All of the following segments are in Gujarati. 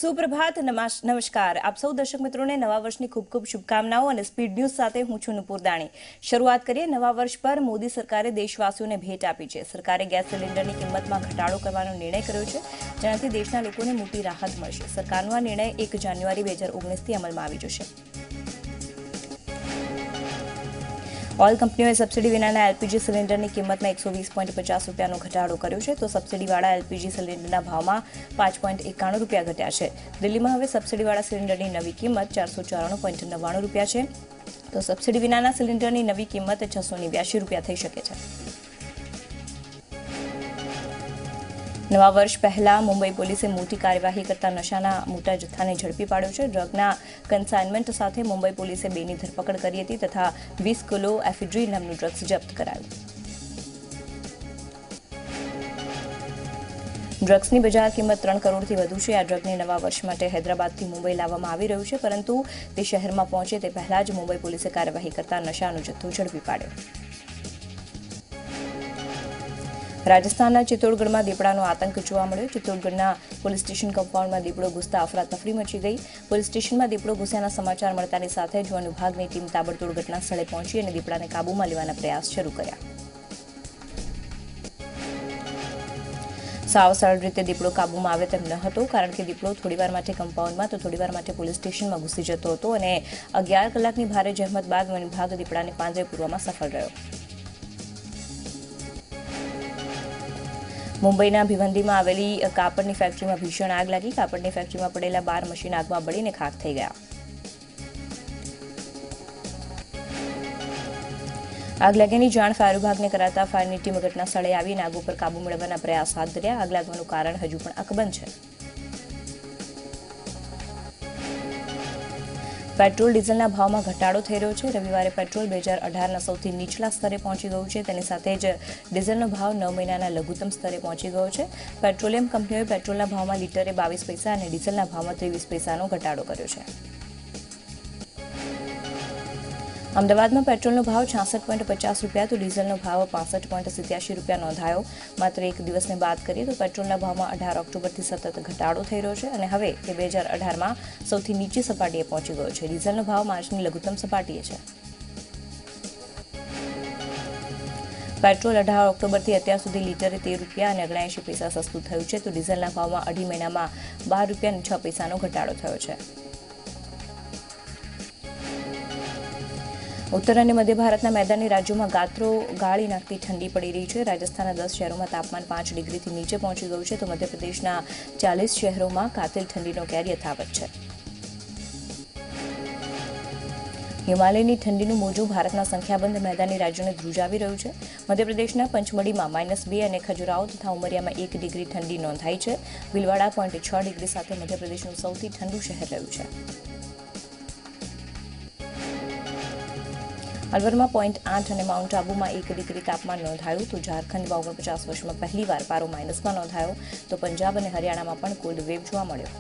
સુપ્રભાત નમસ્કાર આપ સૌ દર્શક મિત્રોને નવા વર્ષની ખૂબ ખૂબ શુભકામનાઓ અને સ્પીડ ન્યૂઝ સાથે હું છું નુપુર દાણી। શરૂઆત કરીએ નવા વર્ષ પર મોદી સરકારે દેશવાસીઓને ભેટ આપી છે। સરકારે ગેસ સિલિન્ડરની કિંમતમાં ઘટાડો કરવાનો નિર્ણય કર્યો છે, જેનાથી દેશના લોકોને મોટી રાહત મળશે। સરકારનો આ નિર્ણય 1 જાન્યુઆરી 2019થી અમલમાં આવી જશે। ऑयल कंपनीओं सब्सिडी विना एलपीजी सिलिंडर की कीमत में 120.50 રૂપિયાનો ઘટાડો કર્યો છે, તો સબસિડીવાળા એલપીજી સિલિન્ડરના ભાવમાં 5.91 રૂપિયા ઘટ્યા છે। દિલ્હીમાં હવે સબસિડીવાળા સિલિન્ડરની નવી કિંમત 494.99 રૂપિયા છે, તો સબસિડી વિનાના સિલિન્ડરની નવી કિંમત 689 રૂપિયા થઈ શકે છે। નવા વર્ષ પહેલા મુંબઈ પોલીસે મોટી કાર્યવાહી કરતા નશાના મોટા જથ્થાને ઝડપી પાડ્યો છે। ડ્રગના કન્સાઇનમેન્ટ સાથે મુંબઈ પોલીસે 2ની ધરપકડ કરી હતી તથા 20 કિલો એફિડ્રીન નામનું ડ્રગ્સ જપ્ત કરાયું। ડ્રગ્સની બજાર કિંમત 3 કરોડથી વધુ છે। આ ડ્રગને નવા વર્ષ માટે હૈદરાબાદથી મુંબઈ લાવવામાં આવી રહ્યું છે, પરંતુ તે શહેરમાં પહોંચે તે પહેલા જ મુંબઈ પોલીસે કાર્યવાહી કરતા નશાનો જથ્થો ઝડપી પાડ્યો। રાજસ્થાનના ચિત્તોડગઢમાં દીપડાનો આતંક જોવા મળ્યો। ચિત્તોડગઢના પોલીસ સ્ટેશન કમ્પાઉન્ડમાં દીપડો ઘૂસતા અફરાતફરી મચી ગઈ। પોલીસ સ્ટેશનમાં દીપડો ઘૂસ્યાના સમાચાર મળતાની સાથે જ વન વિભાગની ટીમ તાબડતોડ ઘટના સ્થળે પહોંચી અને દીપડાને કાબૂમાં લેવાના પ્રયાસ શરૂ કર્યા। સાવ સરળ રીતે દીપડો કાબૂમાં આવે તેમ ન હતો, કારણ કે દીપડો થોડીવાર માટે કમ્પાઉન્ડમાં તો થોડીવાર માટે પોલીસ સ્ટેશનમાં ઘૂસી જતો હતો અને 11 કલાકની ભારે જહેમત બાદ વન વિભાગ દીપડાને પાંજરે પૂરવામાં સફળ રહ્યો। મુંબઈના ભિવંડીમાં આવેલી કાપડની ફેક્ટરીમાં ભીષણ આગ લાગી। કાપડની ફેક્ટરીમાં પડેલા 12 મશીન આગમાં બળીને ખાખ થઈ ગયા। આગ લાગ્યાની જાણ ફાયર વિભાગને કરાતા ફાયરની ટીમ ઘટના સ્થળે આવીને આગ ઉપર કાબુ મેળવવાના પ્રયાસ હાથ ધર્યા। આગ લાગવાનું કારણ હજુ પણ અકબંધ છે। પેટ્રોલ ડીઝલના ભાવમાં ઘટાડો થઈ રહ્યો છે। રવિવારે પેટ્રોલ 2018ના સૌથી નીચલા સ્તરે પહોંચી ગયું છે। તેની સાથે જ ડીઝલનો ભાવ 9 મહિનાના લઘુત્તમ સ્તરે પહોંચી ગયો છે। પેટ્રોલિયમ કંપનીઓએ પેટ્રોલના ભાવમાં લીટરે 22 પૈસા અને ડીઝલના ભાવમાં 23 પૈસાનો ઘટાડો કર્યો છે। અમદાવાદમાં પેટ્રોલનો ભાવ 66.50 રૂપિયા તો ડીઝલનો ભાવ 65.87 રૂપિયા નોંધાયો। માત્ર એક દિવસને બાદ કરીએ તો પેટ્રોલના ભાવમાં 18 ઓક્ટોબરથી સતત ઘટાડો થઈ રહ્યો છે અને હવે તે 2018માં સૌથી નીચી સપાટીએ પહોંચી ગયો છે। ડીઝલનો ભાવ માર્ચની લઘુત્તમ સપાટીએ છે। પેટ્રોલ 18 ઓક્ટોબરથી અત્યાર સુધી લીટરે 13 રૂપિયા અને 79 પૈસા સસ્તું થયું છે, તો ડીઝલના ભાવમાં અઢી મહિનામાં 12 રૂપિયા અને 6 પૈસાનો ઘટાડો થયો છે। ઉત્તર અને મધ્ય ભારતના મેદાની રાજ્યોમાં ગાત્રો ગાળી નાખતી ઠંડી પડી રહી છે। રાજસ્થાનના 10 શહેરોમાં તાપમાન 5 ડિગ્રીથી નીચે પહોંચી ગયું છે, તો મધ્યપ્રદેશના 40 શહેરોમાં કાતિલ ઠંડીનો કેર યથાવત છે। હિમાલયની ઠંડીનું મોજું ભારતના સંખ્યાબંધ મેદાની રાજ્યોને ધ્રુજાવી રહ્યું છે। મધ્યપ્રદેશના પંચમઢીમાં -2 અને ખજુરાહો તથા ઉમરિયામાં 1 ડિગ્રી ઠંડી નોંધાઈ છે। ભીલવાડા 0.6 ડિગ્રી સાથે મધ્યપ્રદેશનું સૌથી ઠંડુ શહેર રહ્યું છે। अलवर में 0.8 અને માઉન્ટ આબુમાં 1 ડિગ્રી તાપમાન નોંધાયું, તો ઝારખંડમાં 49 વર્ષમાં પહેલીવાર પારો માઇનસમાં નોંધાયો, તો પંજાબ અને હરિયાણામાં પણ કોલ્ડ વેવ જોવા મળ્યો।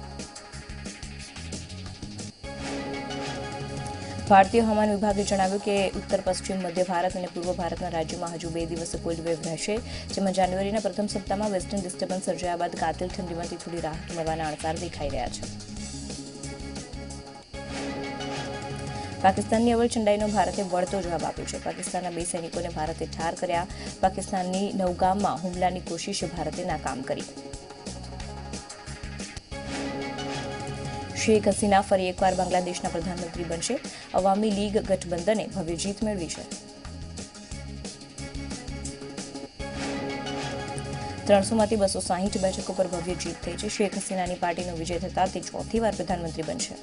ભારતીય હવામાન વિભાગે જણાવ્યું કે ઉત્તર પશ્ચિમ મધ્ય ભારત અને પૂર્વ ભારતના રાજ્યોમાં હજુ 2 દિવસ કોલ્ડ વેવ રહેશે, જેમાં જાન્યુઆરીના પ્રથમ સપ્તાહમાં વેસ્ટર્ન ડિસ્ટર્બન્સ સર્જાયા બાદ કાતિલ ઠંડીમાંથી થોડી રાહત મળવાના આસાર દેખાઈ રહ્યા છે। પાકિસ્તાનની અવરચંડાઈનો ભારતે વળતો જવાબ આપ્યો છે। પાકિસ્તાનના 2 સૈનિકોને ભારતે ઠાર કર્યા। પાકિસ્તાનની નૌગામમાં હુમલાની કોશિશ ભારતે નાકામ કરી। શેખ હસીના ફરી એકવાર બાંગ્લાદેશના પ્રધાનમંત્રી બનશે। અવામી લીગ ગઠબંધને ભવ્ય જીત મેળવી છે। 300માંથી 260 બેઠકો પર ભવ્ય જીત થઈ છે। શેખ હસીનાની પાર્ટીનો વિજય થતાં તે ચોથી વાર પ્રધાનમંત્રી બનશે।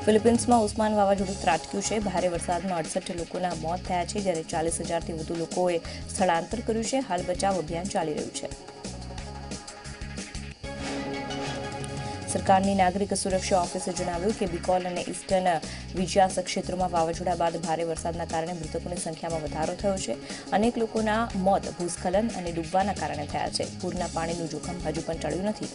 ફિલિપિન્સમાં ઉસ્માન વાવાઝોડું ત્રાટક્યું છે। ભારે વરસાદમાં 68 લોકોના મોત થયા છે, જ્યારે 40,000થી વધુ લોકોએ સ્થળાંતર કર્યું છે। હાલ બચાવ અભિયાન ચાલી રહ્યું છે। સરકારની નાગરિક સુરક્ષા ઓફિસે જણાવ્યું કે બિકોલ અને ઈસ્ટર્ન વિજયાસ ક્ષેત્રોમાં વાવાઝોડા બાદ ભારે વરસાદના કારણે મૃતકોની સંખ્યામાં વધારો થયો છે। અનેક લોકોના મોત ભૂસ્ખલન અને ડૂબવાના કારણે થયા છે। પૂરના પાણીનું જોખમ હજુ પણ ટળ્યું નથી।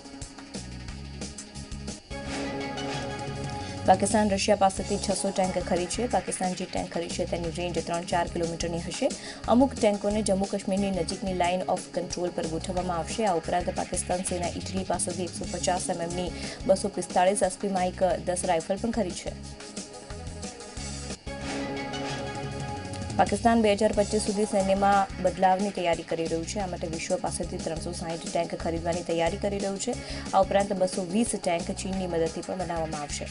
પાકિસ્તાન રશિયા પાસેથી 600 ટેન્ક ખરીદશે. પાકિસ્તાન જે ટેન્ક ખરીદશે તેની રેન્જ 3-4 કિલોમીટરની હશે. અમુક ટેન્કોને જમ્મુ કાશ્મીરની નજીકની લાઇન ઓફ કંટ્રોલ પર ગોઠવવામાં આવશે. આ ઉપરાંત પાકિસ્તાન સેના ઇટલી પાસેથી 150 mm ની 245 SP માઇક 10 રાઇફલ પણ ખરીદશે. પાકિસ્તાન 2025 સુધી સૈન્યમાં બદલાવની તૈયારી કરી રહ્યું છે. આ માટે વિશ્વ પાસેથી 360 ટેન્ક ખરીદવાની તૈયારી કરી રહ્યું છે. આ ઉપરાંત 220 ટેન્ક ચીનની મદદથી પણ બનાવવામાં આવશે.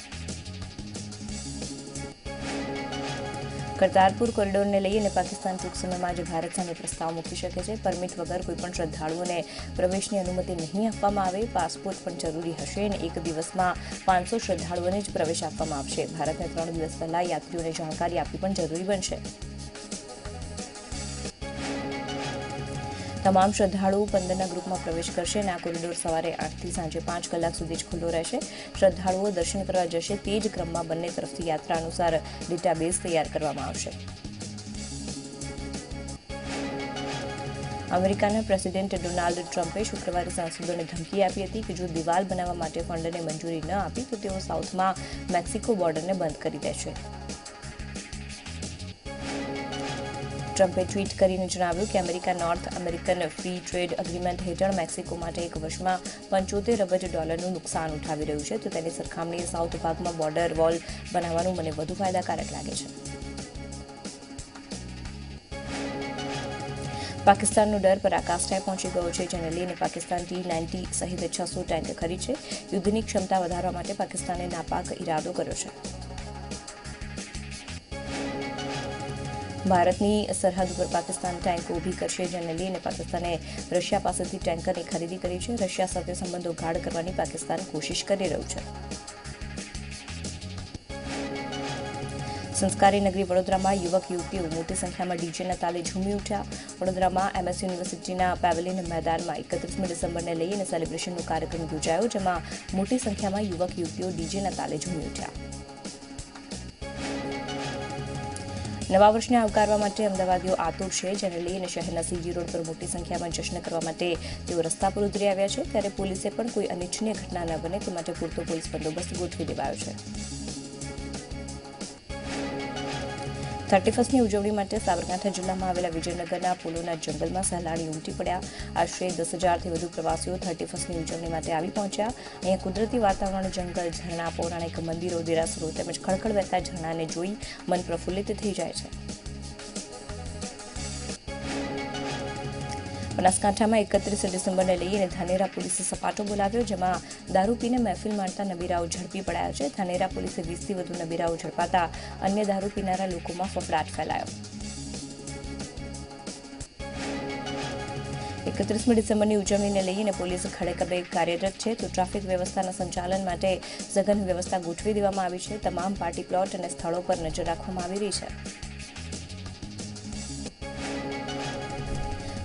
કરતારપુર કોરિડોરને લઈને પાકિસ્તાન ટૂંક સમયમાં જ ભારત સામે પ્રસ્તાવ મૂકી શકે છે. પરમિટ વગર કોઈપણ શ્રદ્ધાળુઓને પ્રવેશની અનુમતિ નહીં આપવામાં આવે. પાસપોર્ટ પણ જરૂરી હશે અને એક દિવસમાં 500 શ્રદ્ધાળુઓને જ પ્રવેશ આપવામાં આવશે. ભારતને 3 દિવસ પહેલા યાત્રીઓને જાણકારી આપવી પણ જરૂરી બનશે. તમામ શ્રદ્ધાળુઓ 15ના ગ્રુપમાં પ્રવેશ કરશે અને આ કોરિડોર સવારે 8થી સાંજે 5 કલાક સુધી જ ખુલ્લો રહેશે. શ્રદ્ધાળુઓ દર્શન કરવા જશે તે જ ક્રમમાં બંને તરફથી યાત્રા અનુસાર ડેટાબેઝ તૈયાર કરવામાં આવશે. અમેરિકાના પ્રેસિડેન્ટ ડોનાલ્ડ ટ્રમ્પે શુક્રવારે સાંસદોને ધમકી આપી હતી કે જો દિવાલ બનાવવા માટે ફંડને મંજૂરી ન આપી તો તેઓ સાઉથમાં મેક્સિકો બોર્ડરને બંધ કરી દેશે. ટ્રમ્પે ટ્વીટ કરીને જણાવ્યું કે America north American free trade agreement હેઠળ મેક્સિકો માટે એક વર્ષમાં $75 અબજ નુકસાન ઉઠાવી રહ્યું છે, તો તેની સરખામણીએ સાઉથ ભાગમાં બોર્ડર વોલ બનાવવાનું મને વધુ ફાયદાકારક લાગે છે. પાકિસ્તાનનો ડર પરાકાષ્ઠાએ પહોંચી ગયો છે, જેને લઈને પાકિસ્તાન T-90 સહિત 600 ટેન્ક ખરીદશે. યુદ્ધની ક્ષમતા વધારવા માટે પાકિસ્તાને નાપાક ઇરાદો કર્યો છે. ભારતની સરહદ પર પાકિસ્તાન ટેન્કો ઊભી કરશે, જેને લઈને પાકિસ્તાને રશિયા પાસેથી ટેન્કરની ખરીદી કરી છે. રશિયા સાથે સંબંધો ગાઢ કરવાની પાકિસ્તાન કોશિશ કરી રહ્યું છે. સંસ્કારી નગરી વડોદરામાં યુવક યુવતીઓ મોટી સંખ્યામાં ડીજેના તાલે ઝૂમી ઉઠ્યા. વડોદરામાં MS યુનિવર્સિટીના પેવેલિયન મેદાનમાં 31મી ડિસેમ્બરને લઈને સેલિબ્રેશનનો કાર્યક્રમ યોજાયો, જેમાં મોટી સંખ્યામાં યુવક યુવતીઓ ડીજેના તાલે ઝૂમી ઉઠ્યા. નવા વર્ષને આવકારવા માટે અમદાવાદીઓ આતુર છે, જેને લઈને શહેરના CG રોડ પર મોટી સંખ્યામાં જશ્ન કરવા માટે તેઓ રસ્તા પર ઉતરી આવ્યા છે. ત્યારે પોલીસે પણ કોઈ અનિચ્છનીય ઘટના ન બને તે માટે પૂરતો પોલીસ બંદોબસ્ત ગોઠવી દેવાયો છે. 31મી ઉજવણી માટે સાબરકાંઠા જિલ્લામાં આવેલા વિજયનગરના પોલોના જંગલમાં સહેલાણીઓ ઉમટી પડ્યા. આશરે 10,000થી વધુ પ્રવાસીઓ 31મી ઉજવણી માટે આવી પહોંચ્યા. અહીંયા કુદરતી વાતાવરણ, જંગલ, ઝરણા, પૌરાણિક મંદિરો, દેરાસરો તેમજ ખળખળ વહેતા ઝરણાને જોઈ મન પ્રફુલ્લિત થઈ જાય છે. બનાસકાંઠામાં 31 ડિસેમ્બરને લઈને ધાનેરા પોલીસે સપાટો બોલાવ્યો, જેમાં દારૂ પીને મહેફિલ માણતા નબીરાઓ ઝડપી પડાયા છે. ધાનેરા પોલીસે 20થી વધુ નબીરાઓ ઝડપાતા અન્ય દારૂ પીનારા લોકોમાં ફફડાટ ફેલાયો. 31મી ડિસેમ્બરની ઉજવણીને લઈને પોલીસ ખડેકબે કાર્યરત છે, તો ટ્રાફિક વ્યવસ્થાના સંચાલન માટે સઘન વ્યવસ્થા ગોઠવી દેવામાં આવી છે. તમામ પાર્ટી પ્લોટ અને સ્થળો પર નજર રાખવામાં આવી રહી છે.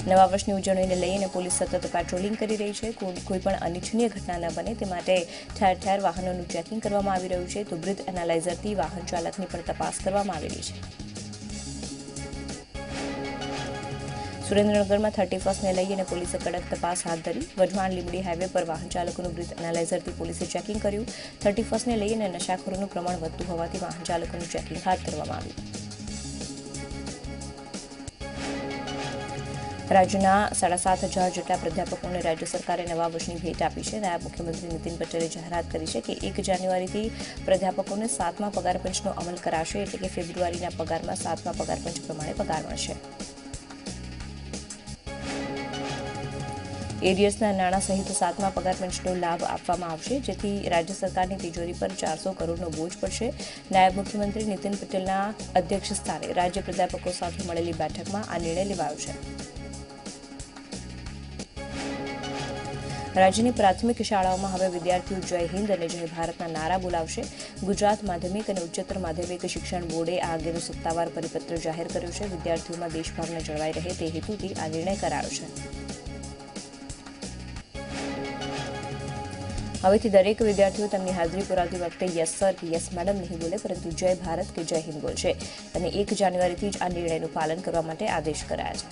નવા વર્ષની ઉજવણીને લઈને પોલીસ સતત પેટ્રોલિંગ કરી રહી છે. કોઈપણ અનિચ્છનીય ઘટના ન બને તે માટે ઠેર ઠેર વાહનોનું ચેકિંગ કરવામાં આવી રહ્યું છે, તો બ્રીથ એનાલાઇઝરથી વાહન ચાલકની પણ તપાસ કરવામાં આવી રહી છે. સુરેન્દ્રનગરમાં 31મીને લઈને પોલીસે કડક તપાસ હાથ ધરી. વઢવાણ લીંબડી હાઈવે પર વાહન ચાલકોનું બ્રીથ એનાલાઇઝરથી પોલીસે ચેકિંગ કર્યું. 31મીને લઈને નશાખોરોનું પ્રમાણ વધતું હોવાથી વાહન ચાલકોનું ચેકિંગ હાથ ધરવામાં આવ્યું. રાજ્યના 7,500 જેટલા પ્રાધ્યાપકોને રાજ્ય સરકારે નવા વર્ષની ભેટ આપી છે. નાયબ મુખ્યમંત્રી નીતિન પટેલે જાહેરાત કરી છે કે 1 જાન્યુઆરીથી પ્રાધ્યાપકોને 7મા પગારપંચનો અમલ કરાશે, એટલે કે ફેબ્રુઆરીના પગારમાં 7મા પગારપંચ પ્રમાણે પગાર મળશે. એરિયર્સના નાણાં સહિત 7મા પગારપંચનો લાભ આપવામાં આવશે, જેથી રાજ્ય સરકારની તિજોરી પર 400 કરોડનો બોજ પડશે. નાયબ મુખ્યમંત્રી નીતિન પટેલના અધ્યક્ષસ્થાને રાજ્ય પ્રાધ્યાપકો સાથે મળેલી બેઠકમાં આ નિર્ણય લેવાયો છે. રાજ્યની પ્રાથમિક શાળાઓમાં હવે વિદ્યાર્થીઓ જય હિન્દ અને જય ભારતના નારા બોલાવશે. ગુજરાત માધ્યમિક અને ઉચ્ચતર માધ્યમિક શિક્ષણ બોર્ડે આ અંગેનો સત્તાવાર પરિપત્ર જાહેર કર્યો છે. વિદ્યાર્થીઓમાં દેશભાવના જળવાઈ રહે તે હેતુથી આ નિર્ણય કરાયો છે. હવેથી દરેક વિદ્યાર્થીઓ તેમની હાજરી પુરાવતી વખતે યસ સર કે યસ મેડમ નહીં બોલે, પરંતુ જય ભારત કે જય હિન્દ બોલશે. અને 1 જાન્યુઆરીથી જ આ નિર્ણયનું પાલન કરવા માટે આદેશ કરાયા છે.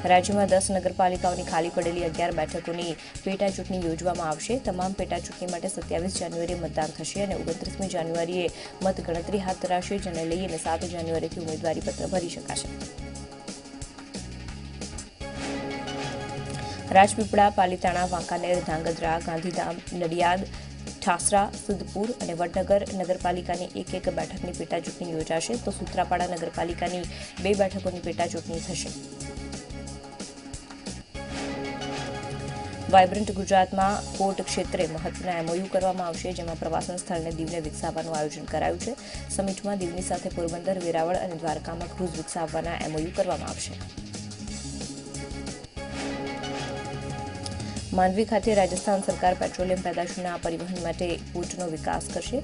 રાજ્યમાં 10 નગરપાલિકાઓની ખાલી પડેલી 11 બેઠકોની પેટા ચૂંટણી યોજવામાં આવશે. તમામ પેટા ચૂંટણી માટે 27 જાન્યુઆરીએ મતદાન થશે અને 29મી જાન્યુઆરીએ મતગણતરી હાથ ધરાશે, જેને લઈને 7 જાન્યુઆરીથી ઉમેદવારી પત્ર ભરી શકાશે. રાજપીપળા, પાલીતાણા, વાંકાનેર, ધાંગધ્રા, ગાંધીધામ, નડિયાદ, ઠાસરા, સિદ્ધપુર અને વડનગર નગરપાલિકાની એક બેઠકની પેટા ચૂંટણી યોજાશે, તો સૂત્રાપાડા નગરપાલિકાની 2 બેઠકોની પેટા ચૂંટણી થશે. વાયબ્રન્ટ ગુજરાતમાં કોટ ક્ષેત્રે મહત્વના MOU કરવામાં આવશે, જેમાં પ્રવાસન સ્થળને દીવને વિકસાવવાનું આયોજન કરાયું છે. સમિટમાં દીવની સાથે પોરબંદર, વેરાવળ અને દ્વારકામાં ક્રૂઝ વિકસાવવાના MOU કરવામાં આવશે. માંડવી ખાતે રાજસ્થાન સરકાર પેટ્રોલિયમ પેદાશોના પરિવહન માટે પોર્ટનો વિકાસ કરશે.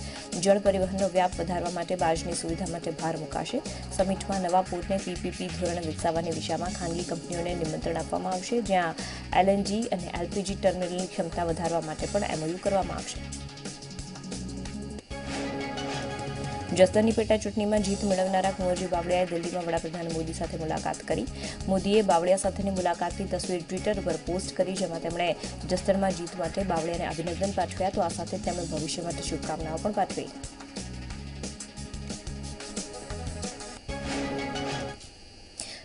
જળ પરિવહનનો વ્યાપ વધારવા માટે બાજની સુવિધા માટે ભાર મુકાશે. સમિટમાં નવા પોર્ટને PPP ધોરણે વિકસાવવાની દિશામાં ખાનગી કંપનીઓને નિમંત્રણ આપવામાં આવશે, જ્યાં LNG અને LPG ટર્મિનલની ક્ષમતા વધારવા માટે પણ MOU કરવામાં આવશે. જસદણની પેટા ચૂંટણીમાં જીત મેળવનારા કુંવરજી બાવળિયાએ દિલ્હીમાં વડાપ્રધાન મોદી સાથે મુલાકાત કરી. મોદીએ બાવળિયા સાથેની મુલાકાતની તસવીર ટ્વિટર પર પોસ્ટ કરી, જેમાં તેમણે જસદણમાં જીત માટે બાવળિયાને અભિનંદન પાઠવ્યા. તો આ સાથે તેમણે ભવિષ્ય માટે શુભકામનાઓ પણ પાઠવી.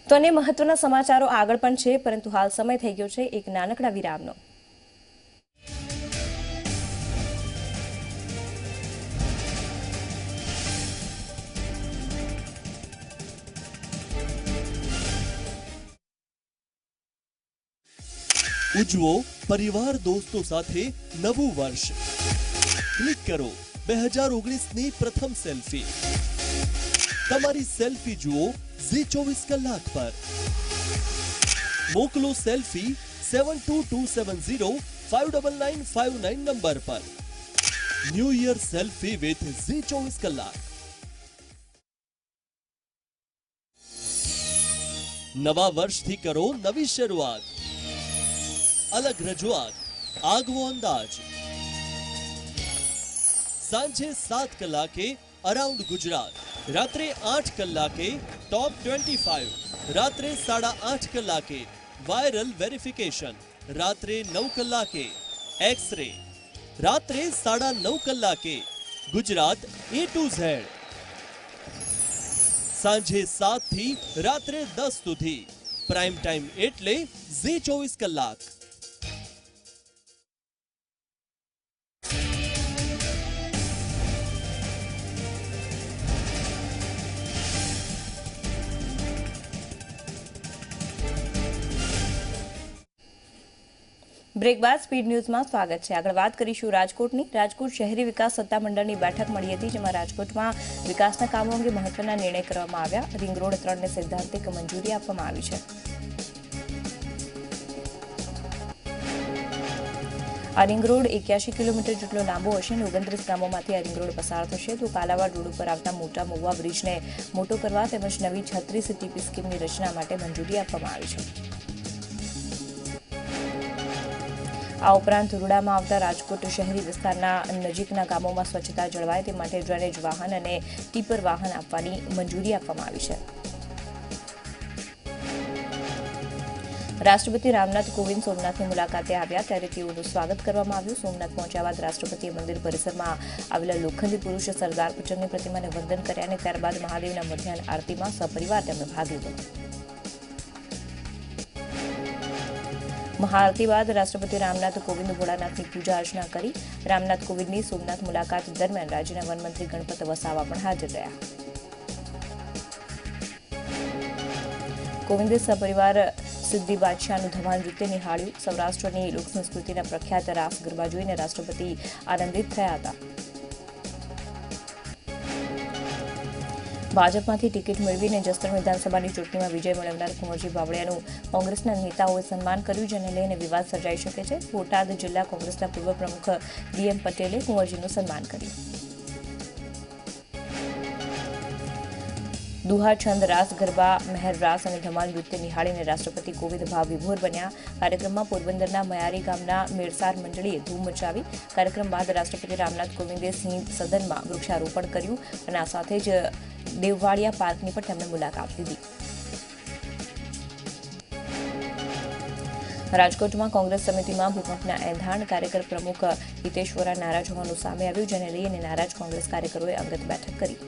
તો અને મહત્વના સમાચારો આગળ પણ છે, પરંતુ હાલ સમય થઈ ગયો છે એક નાનકડા વિરામનો. ઉજવો પરિવાર દોસ્તો સાથે નવું વર્ષ. ક્લિક કરો 2019ની પ્રથમ સેલ્ફી. તમારી સેલ્ફી જુઓ ઝી24 કલાક પર. મોકલો સેલ્ફી 7227059959 નંબર પર. ન્યૂ યર સેલ્ફી વિથ ઝી24 કલાક. નવા વર્ષથી કરો નવી શરૂઆત. અલગ રજૂઆત, આગવો અંદાજ. સાંજે 7 કલાકે અરાઉન્ડ ગુજરાત, રાત્રે 8 કલાકે ટોપ 25, રાત્રે 8:30 કલાકે વાયરલ વેરિફિકેશન, રાત્રે 9 કલાકે એક્સ-રે, રાત્રે 9:30 કલાકે ગુજરાત A to Z. સાંજે 7 થી રાત્રે 10 સુધી પ્રાઇમ ટાઈમ એટલે ઝી24 કલાક. બ્રેક બાદ સ્પીડ ન્યૂઝમાં સ્વાગત છે. આગળ વાત કરીશું રાજકોટની. રાજકોટ શહેરી વિકાસ સત્તામંડળની બેઠક મળી હતી, જેમાં રાજકોટમાં વિકાસના કામો અંગે મહત્વના નિર્ણય કરવામાં આવ્યા. રિંગ રોડ 3ને સૈદ્ધાંતિક મંજૂરી આપવામાં આવી છે. આ રિંગ રોડ 81 કિલોમીટર જેટલો લાંબો હશે અને 29 ગામોમાંથી આ રિંગ રોડ પસાર થશે. તો કાલાવાડ રોડ ઉપર આવતા મોટા મહુવા બ્રિજને મોટો કરવા તેમજ નવી 36 TP સ્કીમની રચના માટે મંજૂરી આપવામાં આવી છે. આ ઉપરાંત રૂડામાં આવતા રાજકોટ શહેરી વિસ્તારના નજીકના ગામોમાં સ્વચ્છતા જળવાય તે માટે ડ્રેનેજ વાહન અને ટીપર વાહન આપવાની મંજૂરી આપવામાં આવી છે. રાષ્ટ્રપતિ રામનાથ કોવિંદ સોમનાથની મુલાકાતે આવ્યા, ત્યારે તેઓનું સ્વાગત કરવામાં આવ્યું. સોમનાથ પહોંચ્યા બાદ રાષ્ટ્રપતિએ મંદિર પરિસરમાં આવેલા લોખંડી પુરુષ સરદાર પટેલની પ્રતિમાને વંદન કર્યા અને ત્યારબાદ મહાદેવના મધ્યાહન આરતીમાં સપરિવાર તેમણે ભાગ લીધો. મહાઆરતી બાદ રાષ્ટ્રપતિ રામનાથ કોવિંદ ભોળાનાથની પૂજા અર્ચના કરી. રામનાથ કોવિંદની સોમનાથ મુલાકાત દરમિયાન રાજ્યના વનમંત્રી ગણપત વસાવા પણ હાજર રહ્યા. કોવિંદે સપરિવાર સિદ્ધિ બાદશાહનું ધમાલ નૃત્ય નિહાળ્યું. સૌરાષ્ટ્રની લોકસંસ્કૃતિના પ્રખ્યાત રાસ ગરબા જોઈને રાષ્ટ્રપતિ આનંદિત થયા હતા. ભાજપમાંથી ટિકિટ મેળવીને જસદણ વિધાનસભાની ચૂંટણીમાં વિજય મેળવનાર કુંવરજી બાવળિયાનું કોંગ્રેસના નેતાઓએ સન્માન કર્યું, જેને લઈને વિવાદ સર્જાઈ શકે છે. બોટાદ જિલ્લા કોંગ્રેસના પૂર્વ પ્રમુખ DM પટેલે કુંવરજીનું સન્માન કર્યું. દુહા છંદ, રાસ ગરબા, મહેર રાસ અને ધમાલ નૃત્ય નિહાળીને રાષ્ટ્રપતિ કોવિંદ ભાવ વિભોર બન્યા. કાર્યક્રમમાં પોરબંદરના મયારી ગામના મેરસાર મંડળીએ ધૂમ મચાવી. કાર્યક્રમ બાદ રાષ્ટ્રપતિ રામનાથ કોવિંદે સિંહ સદનમાં વૃક્ષારોપણ કર્યું અને આ સાથે જ દેવવાડિયા પાર્કની પણ તેમણે મુલાકાત લીધી. રાજકોટમાં કોંગ્રેસ સમિતિમાં ભૂકંપના એંધાણ કાર્યકર પ્રમુખ હિતેશ વોરા નારાજ હોવાનું સામે આવ્યું, જેને લઈને નારાજ કોંગ્રેસ કાર્યકરોએ અંગત બેઠક કરી.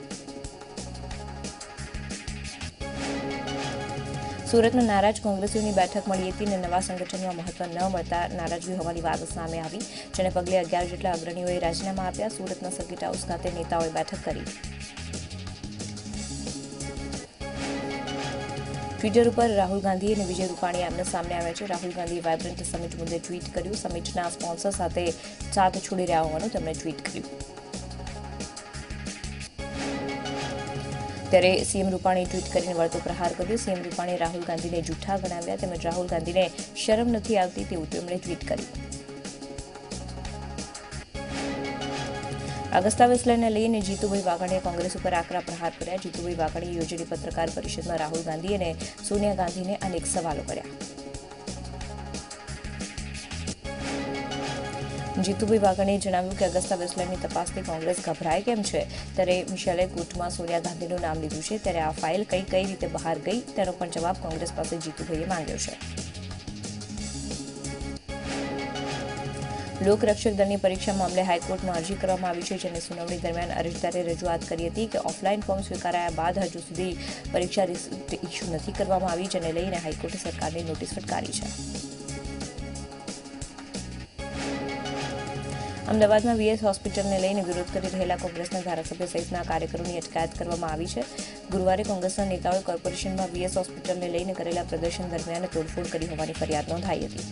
સુરતમાં નારાજ કોંગ્રેસીઓની બેઠક મળી હતી અને નવા સંગઠનમાં મહત્વ ન મળતા નારાજગી હોવાની વાત સામે આવી, જેને પગલે 11 જેટલા અગ્રણીઓએ રાજીનામા આપ્યા. સુરતના સર્કિટ હાઉસ ખાતે નેતાઓએ બેઠક કરી. ટ્વિટર ઉપર રાહુલ ગાંધી અને વિજય રૂપાણી આમને સામે આવ્યા છે. રાહુલ ગાંધીએ વાયબ્રન્ટ સમિટ મુદ્દે ટ્વીટ કર્યું. સમિટના સ્પોન્સર સાથે સાથ છોડી રહ્યા હોવાનું તેમણે ટ્વીટ કર્યું. ત્યારે સીએમ રૂપાણીએ ટ્વીટ કરીને વળતો પ્રહાર કર્યો. સીએમ રૂપાણીએ રાહુલ ગાંધીને જૂઠા ગણાવ્યા તેમજ રાહુલ ગાંધીને શરમ નથી આવતી તેવું તેમણે ટ્વીટ કર્યું. અગસ્તા વેસ્ટલેન્ડને લઈને જીતુભાઈ વાઘાણીએ કોંગ્રેસ ઉપર આકરા પ્રહાર કર્યા. જીતુભાઈ વાઘાણીએ યોજેલી પત્રકાર પરિષદમાં રાહુલ ગાંધી અને સોનિયા ગાંધીને અનેક સવાલો કર્યા. જીતુભાઈ વાઘાણીએ જણાવ્યું કે અગસ્તા વેસ્ટલેન્ડની તપાસથી કોંગ્રેસ ગભરાય કેમ છે. ત્યારે મિશેલે કોર્ટમાં સોનિયા ગાંધીનું નામ લીધું છે, ત્યારે આ ફાઇલ કઈ રીતે બહાર ગઈ તેનો પણ જવાબ કોંગ્રેસ પાસે જીતુભાઈએ માંગ્યો છે. લોકરક્ષક દળની પરીક્ષા મામલે હાઈકોર્ટમાં અરજી કરવામાં આવી છે, જેની સુનાવણી દરમિયાન અરજદારે રજૂઆત કરી હતી કે ઓફલાઈન ફોર્મ સ્વીકારાયા બાદ હજુ સુધી પરીક્ષા રિસિપ્ટ ઇસ્યુ નથી કરવામાં આવી, જેને લઈને હાઈકોર્ટે સરકારની નોટિસ ફટકારી છે. અમદાવાદમાં વીએસ હોસ્પિટલને લઈને વિરોધ કરી રહેલા કોંગ્રેસના ધારાસભ્ય સહિતના કાર્યકરોની અટકાયત કરવામાં આવી છે. ગુરુવારે કોંગ્રેસના નેતાઓએ કોર્પોરેશનમાં વીએસ હોસ્પિટલને લઈને કરેલા પ્રદર્શન દરમિયાન તોડફોડ કરી હોવાની ફરિયાદ નોંધાઈ હતી.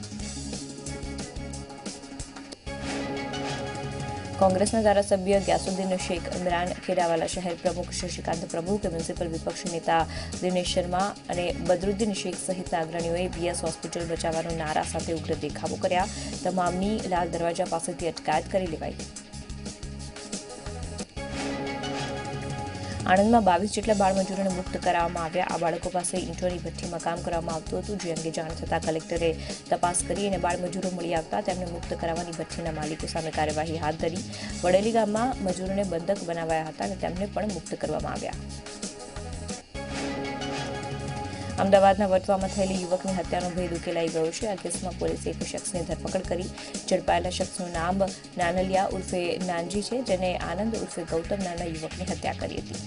કોંગ્રેસના ધારાસભ્ય ગ્યાસુદ્દીન શેખ, ઇમરાન ખેડાવાલા શહેર પ્રમુખ શશિકાંત પ્રભુ, મ્યુનિસિપલ વિપક્ષ નેતા દિનેશ શર્મા અને બદરુદ્દીન શેખ સહિતના અગ્રણીઓએ વીએસ હોસ્પિટલ બચાવવાનો નારા સાથે ઉગ્ર દેખાવો કર્યા. તમામની લાલ દરવાજા પાસેથી અટકાયત કરી લેવાઈ. આણંદમાં 22 જેટલા બાળમજૂરોને મુક્ત કરાવવામાં આવ્યા. આ બાળકો પાસે ઈંટોની ભઠ્ઠીમાં કામ કરવામાં આવતું હતું, જે અંગે જાણ થતાં કલેક્ટરે તપાસ કરી અને બાળમજૂરો મળી આવતા તેમને મુક્ત કરાવવાની ભઠ્ઠીના માલિકો સામે કાર્યવાહી હાથ ધરી. વડેલી ગામમાં મજૂરોને બંધક બનાવાયા હતા અને તેમને પણ મુક્ત કરવામાં આવ્યા. અમદાવાદના વટવામાં થયેલી યુવકની હત્યાનો ભેદ ઉકેલાઈ ગયો છે. આ કેસમાં પોલીસે એક શખ્સની ધરપકડ કરી. ઝડપાયેલા શખ્સનું નામ નાનલિયા ઉર્ફે નાનજી છે, જેને આનંદ ઉર્ફે ગૌતમ નામના યુવકની હત્યા કરી હતી.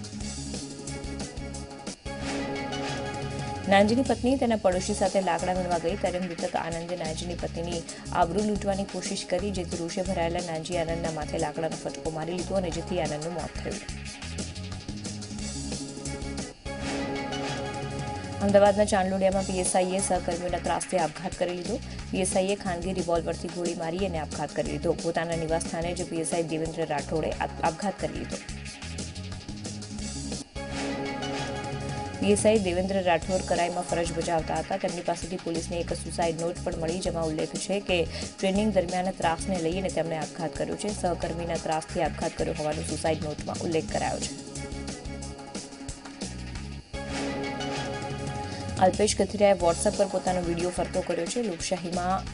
નાનજીની પત્ની તેના પડોશી સાથે લાકડા વીણવા ગઈ ત્યારે મૃતક આનંદે નાનજીની પત્નીની આબરૂ લૂંટવાની કોશિશ કરી, જેથી રોષે ભરાયેલા નાનજી આનંદના માથે લાકડાનો ફટકો મારી લીધો અને જેથી આનંદનું મોત થયું. અમદાવાદના ચાંદલોડિયામાં પીએસઆઈએ સહકર્મીઓના ત્રાસથી આપઘાત કરી લીધો. પીએસઆઈએ ખાનગી રિવોલ્વરથી ગોળી મારી અને આપઘાત કરી લીધો. પોતાના નિવાસસ્થાને જ પીએસઆઈ દેવેન્દ્ર રાઠોડે આપઘાત કરી લીધો. પીએસઆઈ દેવેન્દ્ર રાઠોડ કરાઈમાં ફરજ બજાવતા હતા. તેમની પાસેથી પોલીસને એક સુસાઇડ નોટ પણ મળી, જેમાં ઉલ્લેખ છે કે ટ્રેનિંગ દરમિયાન ત્રાસને લઈને તેમણે આપઘાત કર્યો છે. સહકર્મીના ત્રાસથી આપઘાત કર્યો હોવાનું સુસાઇડ નોટમાં ઉલ્લેખ કરાયો છે. અલ્પેશ કથિરિયાએ વોટ્સએપ પર પોતાનો વિડીયો ફરતો કર્યો છે. લોકશાહીમાં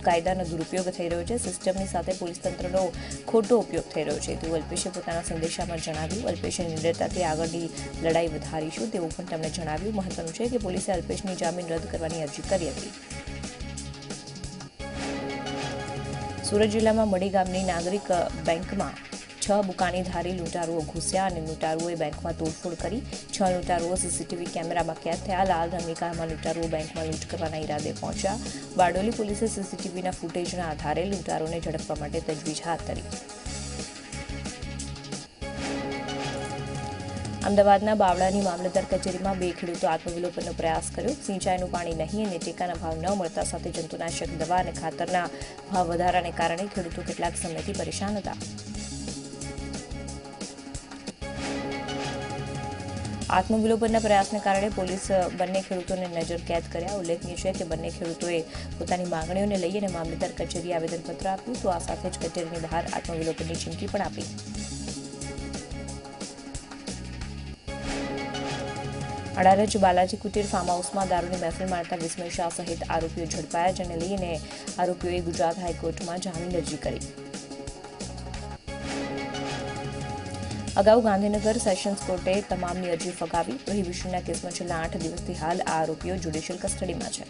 કાયદાનો દુરુપયોગ થઈ રહ્યો છે. સિસ્ટમની સાથે પોલીસ તંત્રનો ખોટો ઉપયોગ થઈ રહ્યો છે તેવું અલ્પેશે પોતાના સંદેશામાં જણાવ્યું. અલ્પેશે નિડરતાથી આગળની લડાઈ વધારીશું તેવું પણ તેમણે જણાવ્યું. મહત્વનું છે કે પોલીસે અલ્પેશની જામીન રદ કરવાની અરજી કરી હતી. સુરત જિલ્લામાં મડી ગામની નાગરિક બેંકમાં 6 બુકાનીધારી લૂંટારુઓ ઘૂસ્યા અને લૂંટારુઓએ બેંકમાં તોડફોડ કરી. 6 લૂંટારુઓ સીસીટીવી કેમેરામાં કેદ થયા. લાલ રંગની કારમાં લૂંટારુઓ બેંકમાં લૂંટ કરવાના ઈરાદે પહોંચ્યા. બારડોલી પોલીસે સીસીટીવીના ફૂટેજના આધારે લૂંટારુઓને ઝડપવા માટે તજવીજ હાથ ધરી. અમદાવાદના બાવળાની મામલતદાર કચેરીમાં 2 ખેડૂતો આત્મવિલોપનનો પ્રયાસ કર્યો. સિંચાઈનું પાણી નહીં અને ટેકાના ભાવ ન મળતા સાથે જંતુનાશક દવા અને ખાતરના ભાવ વધારાને કારણે ખેડૂતો કેટલાક સમયથી પરેશાન હતા. આત્મવિલોપનના પ્રયાસને કારણે પોલીસ બંને ખેડૂતોને નજર કેદ કર્યા. ઉલ્લેખનીય છે કે બંને ખેડૂતોએ પોતાની માંગણીઓને લઈને મામલતદાર કચેરીએ આવેદનપત્ર આપ્યું, તો આ સાથે જ કચેરીની બહાર આત્મવિલોપનની ચીમકી પણ આપી. અડાલજ બાલાજી કુટીર ફાર્મ હાઉસમાં દારૂની મહેફિલ માણતા વિસ્મય શાહ સહિત આરોપીઓ ઝડપાયા, જેને લઈને આરોપીઓએ ગુજરાત હાઈકોર્ટમાં જામીન અરજી કરી. અગાઉ ગાંધીનગર સેશન્સ કોર્ટે તમામની અરજી ફગાવી. પ્રોહિબિશનના કેસમાં છેલ્લા 8 દિવસથી હાલ આ આરોપીઓ જ્યુડિશિયલ કસ્ટડીમાં છે.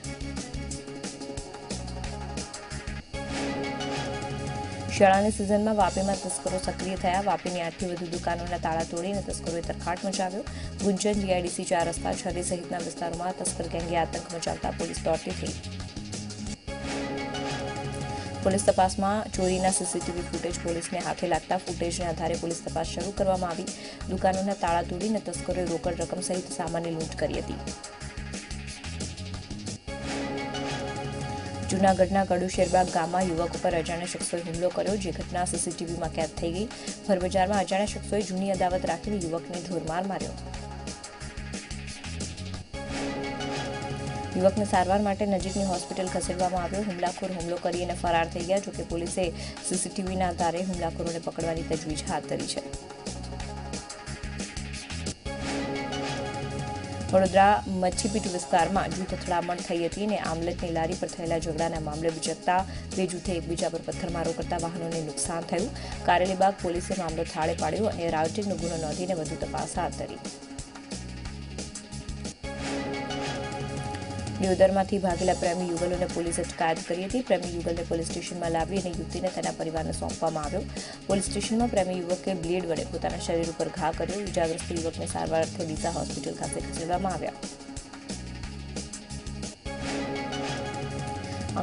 શિયાળાની સિઝનમાં વાપીમાં તસ્કરો સક્રિય થયા. વાપીની 8થી વધુ દુકાનોના તાળા તોડીને તસ્કરોએ તરખાટ મચાવ્યો. ગુંજન, જીઆઈડીસી 4 રસ્તા, છરી સહિતના વિસ્તારોમાં તસ્કર ગેંગે આતંક મચાવતા પોલીસ દોડતી થઈ. પોલીસ તપાસમાં ચોરીના સીસીટીવી ફૂટેજ પોલીસને હાથે લાગતા ફૂટેજના આધારે પોલીસ તપાસ શરૂ કરવામાં આવી. દુકાનોના તાળા તોડીને તસ્કરોએ રોકડ રકમ સહિત સામાનની લૂંટ કરી હતી. જૂનાગઢના ગડુશેરબાગ ગામમાં યુવક ઉપર અજાણ્યા શખ્સોએ હુમલો કર્યો, જે ઘટના સીસીટીવીમાં કેદ થઈ ગઈ. ભરબજારમાં અજાણ્યા શખ્સોએ જૂની અદાવત રાખીને યુવકને ધોરમાર માર્યો. યુવકને સારવાર માટે નજીકની હોસ્પિટલ ખસેડવામાં આવ્યો. હુમલાખોર હુમલો કરીને ફરાર થઈ ગયા. જોકે પોલીસે સીસીટીવીના આધારે હુમલાખોરોને પકડવાની તજવીજ હાથ ધરી છે. વડોદરા મચ્છીપીટ વિસ્તારમાં જૂથ અથડામણ થઈ હતી અને આમલેટની લારી પર થયેલા ઝઘડાના મામલે વિચકતા બે જૂથે એકબીજા પર પથ્થરમારો કરતા વાહનોને નુકસાન થયું. કારેલીબાગ પોલીસે મામલો થાળે પાડ્યો અને રાઉટિંગનો ગુનો નોંધીને વધુ તપાસ હાથ ધરી. દિયોદરમાંથી ભાગેલા પ્રેમી યુગલોને પોલીસે અટકાયત કરી હતી. પ્રેમી યુગલને પોલીસ સ્ટેશનમાં લાવી અને યુવતીને તેના પરિવારને સોંપવામાં આવ્યો. પોલીસ સ્ટેશનમાં પ્રેમી યુવકે બ્લેડ વડે પોતાના શરીર ઉપર ઘા કર્યો. ઇજાગ્રસ્ત યુવકને સારવાર અર્થે ડીસા હોસ્પિટલ ખાતે ખસેડવામાં આવ્યા.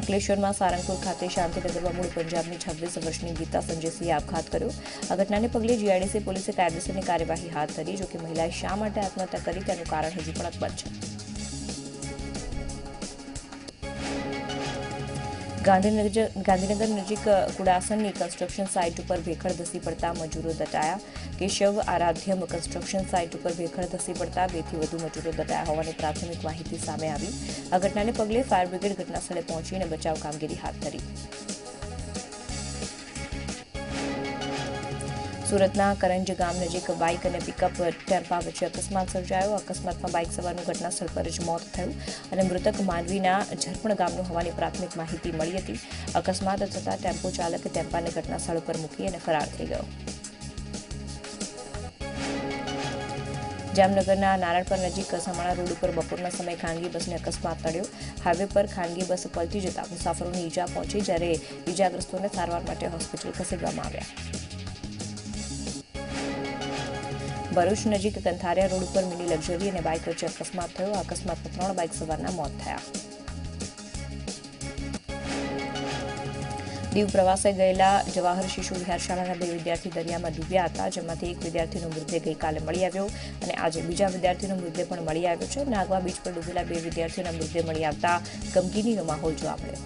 અંકલેશ્વરમાં સારંગપુર ખાતે શાંતિનગરમાં મૂળ પંજાબની 26 વર્ષની ગીતા સંજયસિંહે આપઘાત કર્યો. આ ઘટનાને પગલે જીઆઈડીસી પોલીસે કાયદેસરની કાર્યવાહી હાથ ધરી. જોકે મહિલાએ શા માટે આત્મહત્યા કરી તેનું કારણ હજી પણ અકબંધ છે. ગાંધીનગર નજીક કુડાસનની કન્સ્ટ્રક્શન સાઇટ ઉપર ભેખડ ધસી પડતા મજૂરો દટાયા. કેશવ આરાધ્યમ કન્સ્ટ્રક્શન સાઇટ ઉપર ભેખડ ધસી પડતા 2 થી વધુ મજૂરો દટાયા હોવાની પ્રાથમિક માહિતી સામે આવી. આ ઘટનાને પગલે ફાયર બ્રિગેડ ઘટનાસ્થળે પહોંચીને બચાવ કામગીરી હાથ ધરી. સુરતના કરંજ ગામ નજીક બાઇક અને પિકઅપ ટેમ્પા વચ્ચે અકસ્માત સર્જાયો. અકસ્માતમાં બાઇક સવારનું ઘટનાસ્થળ પર જ મોત થયું અને મૃતક માંડવીના ઝરપણ ગામનું હોવાની પ્રાથમિક માહિતી મળી હતી. અકસ્માત થતાં ટેમ્પો ચાલકે ટેમ્પાને ઘટનાસ્થળ પર મૂકી અને ફરાર થઈ ગયો. જામનગરના નારણપર નજીક સમાણા રોડ ઉપર બપોરના સમયે ખાનગી બસને અકસ્માત નડ્યો. હાઈવે પર ખાનગી બસ પલટી જતા મુસાફરોને ઈજા પહોંચી, જ્યારે ઈજાગ્રસ્તોને સારવાર માટે હોસ્પિટલ ખસેડવામાં આવ્યા. ભરૂચ નજીક કંથારિયા રોડ ઉપર મિની લક્ઝરી અને બાઇક વચ્ચે અકસ્માત થયો. આ અકસ્માતમાં 3 બાઇક સવારના મોત થયા. દીવ પ્રવાસે ગયેલા જવાહર શિશુ વિહાર શાળાના 2 વિદ્યાર્થી દરિયામાં ડૂબ્યા હતા, જેમાંથી એક વિદ્યાર્થીનો મૃતદેહ ગઈકાલે મળી આવ્યો અને આજે બીજા વિદ્યાર્થીનો મૃતદેહ પણ મળી આવ્યો છે. નાગવા બીચ પર ડૂબેલા 2 વિદ્યાર્થીઓના મૃતદેહ મળી આવતા ગમગીનીનો માહોલ જોવા મળ્યો.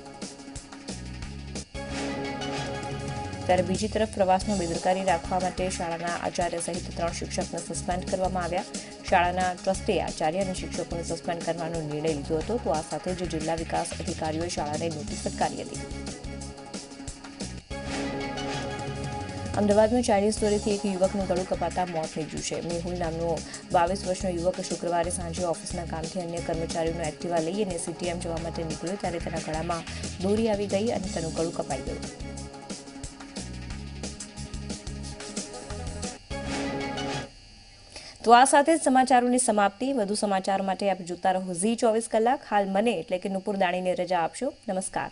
ત્યારે બીજી તરફ પ્રવાસમાં બેદરકારી રાખવા માટે શાળાના આચાર્ય સહિત 3 શિક્ષકને સસ્પેન્ડ કરવામાં આવ્યા. શાળાના ટ્રસ્ટીએ આચાર્ય અને શિક્ષકોને સસ્પેન્ડ કરવાનો નિર્ણય લીધો હતો. તો આ સાથે જ જિલ્લા વિકાસ અધિકારીઓએ શાળાને નોટિસ ફટકારી હતી. અમદાવાદમાં ચાઇનીઝ દોરીથી એક યુવકનું ગળું કપાતા મોત નીપજ્યું છે. મેહુલ નામનો 22 વર્ષનો યુવક શુક્રવારે સાંજે ઓફિસના કામથી અન્ય કર્મચારીઓનું એક્ટિવા લઈ અને સીટીએમ જવા માટે નીકળ્યો, ત્યારે તેના ગળામાં દોરી આવી ગઈ અને તેનું ગળું કપાઈ ગયું. તો આ સાથે જ સમાચારોની સમાપ્તિ. વધુ સમાચારો માટે આપ જોતા રહો ઝી 24 કલાક. હાલ મને એટલે કે નુપુર દાણીને રજા આપશો. નમસ્કાર.